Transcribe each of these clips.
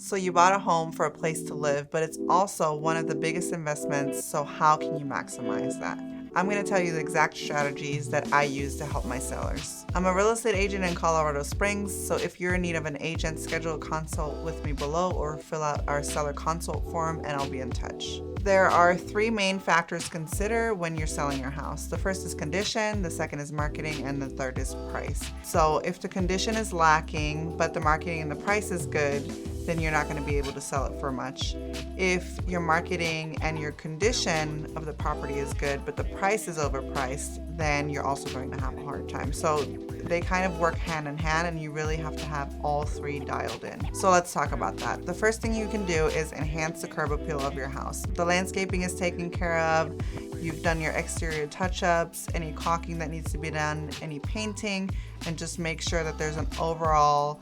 So you bought a home for a place to live, but it's also one of the biggest investments, so how can you maximize that? I'm going to tell you the exact strategies that I use to help my sellers. I'm a real estate agent in Colorado Springs, so if you're in need of an agent, schedule a consult with me below or fill out our seller consult form and I'll be in touch. There are 3 main factors to consider when you're selling your house. The first is condition, the second is marketing, and the third is price. So if the condition is lacking, but the marketing and the price is good, then you're not going to be able to sell it for much. If your marketing and your condition of the property is good, but the price is overpriced, then you're also going to have a hard time. So they kind of work hand in hand, and you really have to have all 3 dialed in. So let's talk about that. The first thing you can do is enhance the curb appeal of your house. The landscaping is taken care of. You've done your exterior touch-ups, any caulking that needs to be done, any painting, and just make sure that there's an overall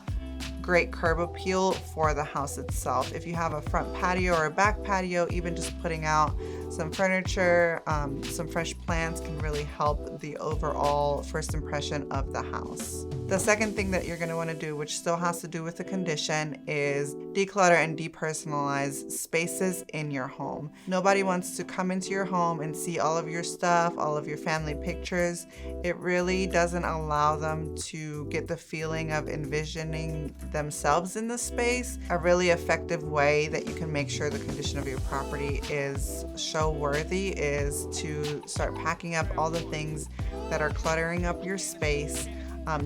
great curb appeal for the house itself. If you have a front patio or a back patio, even just putting out some furniture, some fresh plants can really help the overall first impression of the house. The second thing that you're going to want to do, which still has to do with the condition, is declutter and depersonalize spaces in your home. Nobody wants to come into your home and see all of your stuff, all of your family pictures. It really doesn't allow them to get the feeling of envisioning themselves in the space. A really effective way that you can make sure the condition of your property is show worthy is to start packing up all the things that are cluttering up your space.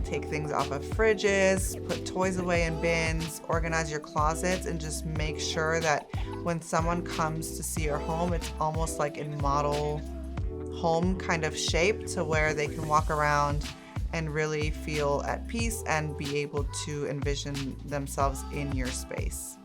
Take things off of fridges, put toys away in bins, organize your closets, and just make sure that when someone comes to see your home, it's almost like in model home kind of shape, to where they can walk around and really feel at peace and be able to envision themselves in your space.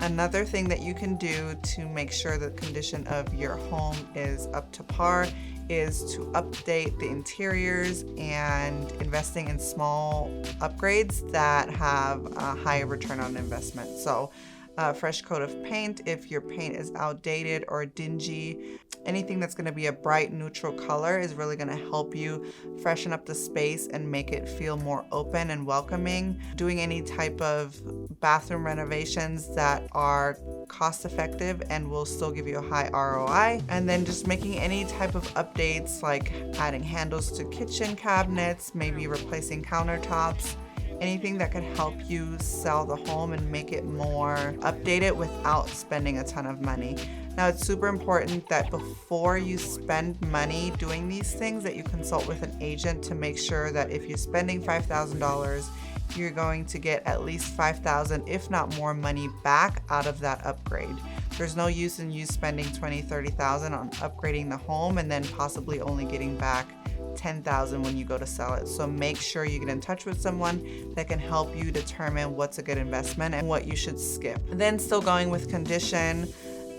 Another thing that you can do to make sure the condition of your home is up to par is to update the interiors and investing in small upgrades that have a high return on investment. So a fresh coat of paint if your paint is outdated or dingy. Anything that's going to be a bright neutral color is really going to help you freshen up the space and make it feel more open and welcoming. Doing any type of bathroom renovations that are cost effective and will still give you a high ROI. And then just making any type of updates, like adding handles to kitchen cabinets, maybe replacing countertops. Anything that could help you sell the home and make it more updated without spending a ton of money. Now, it's super important that before you spend money doing these things, that you consult with an agent to make sure that if you're spending $5,000, you're going to get at least $5,000, if not more money back out of that upgrade. There's no use in you spending $20,000, $30,000 on upgrading the home and then possibly only getting back $10,000 when you go to sell it. So make sure you get in touch with someone that can help you determine what's a good investment and what you should skip. And then still going with condition,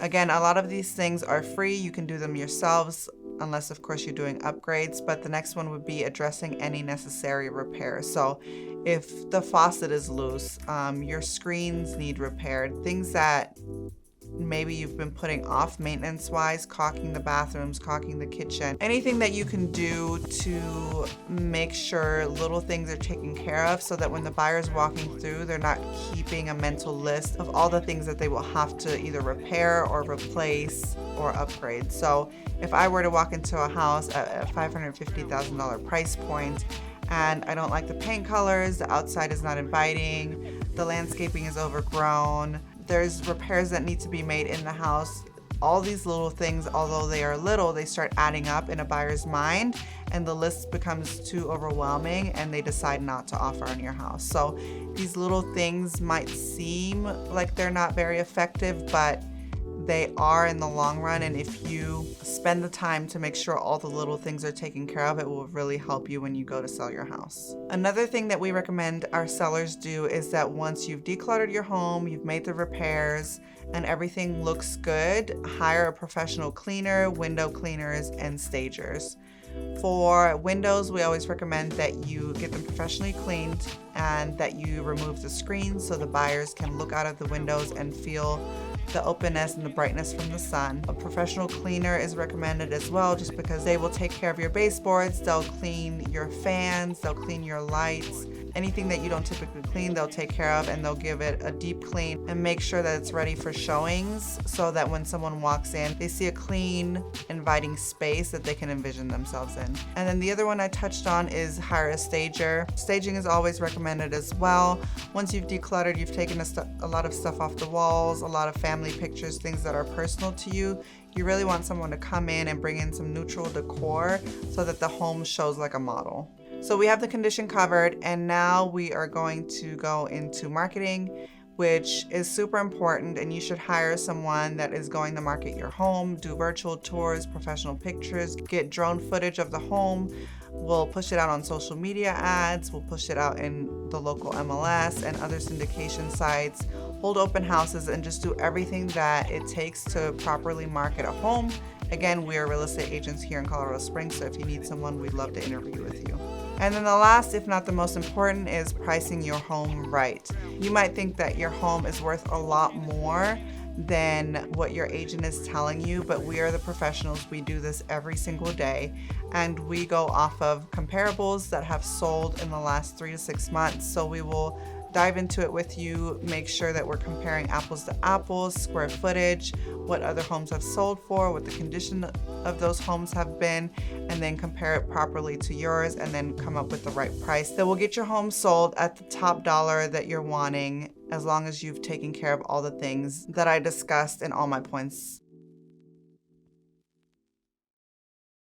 again, a lot of these things are free. You can do them yourselves, unless of course you're doing upgrades. But the next one would be addressing any necessary repairs. So if the faucet is loose, your screens need repaired, things that maybe you've been putting off maintenance wise, caulking the bathrooms, caulking the kitchen, anything that you can do to make sure little things are taken care of, so that when the buyer's walking through, they're not keeping a mental list of all the things that they will have to either repair or replace or upgrade. So if I were to walk into a house at a $550,000 price point and I don't like the paint colors, the outside is not inviting, the landscaping is overgrown, there's repairs that need to be made in the house. All these little things, although they are little, they start adding up in a buyer's mind, and the list becomes too overwhelming and they decide not to offer on your house. So these little things might seem like they're not very effective, but they are in the long run. And if you spend the time to make sure all the little things are taken care of, it will really help you when you go to sell your house. Another thing that we recommend our sellers do is that once you've decluttered your home, you've made the repairs, and everything looks good, hire a professional cleaner, window cleaners, and stagers. For windows, we always recommend that you get them professionally cleaned and that you remove the screens so the buyers can look out of the windows and feel the openness and the brightness from the sun. A professional cleaner is recommended as well, just because they will take care of your baseboards, they'll clean your fans, they'll clean your lights, Anything that you don't typically clean, they'll take care of, and they'll give it a deep clean and make sure that it's ready for showings, so that when someone walks in, they see a clean, inviting space that they can envision themselves in. And then the other one I touched on is hire a stager. Staging is always recommended as well. Once you've decluttered, you've taken a lot of stuff off the walls, a lot of family pictures, things that are personal to you. You really want someone to come in and bring in some neutral decor so that the home shows like a model. So we have the condition covered, and now we are going to go into marketing, which is super important, and you should hire someone that is going to market your home, do virtual tours, professional pictures, get drone footage of the home. We'll push it out on social media ads, we'll push it out in the local MLS and other syndication sites, hold open houses, and just do everything that it takes to properly market a home. Again, we are real estate agents here in Colorado Springs, so if you need someone, we'd love to interview with you. And then the last, if not the most important, is pricing your home right. You might think that your home is worth a lot more than what your agent is telling you, but we are the professionals. We do this every single day, and we go off of comparables that have sold in the last 3 to 6 months. So we will dive into it with you, make sure that we're comparing apples to apples, square footage, what other homes have sold for, what the condition of those homes have been, and then compare it properly to yours, and then come up with the right price that will get your home sold at the top dollar that you're wanting, as long as you've taken care of all the things that I discussed in all my points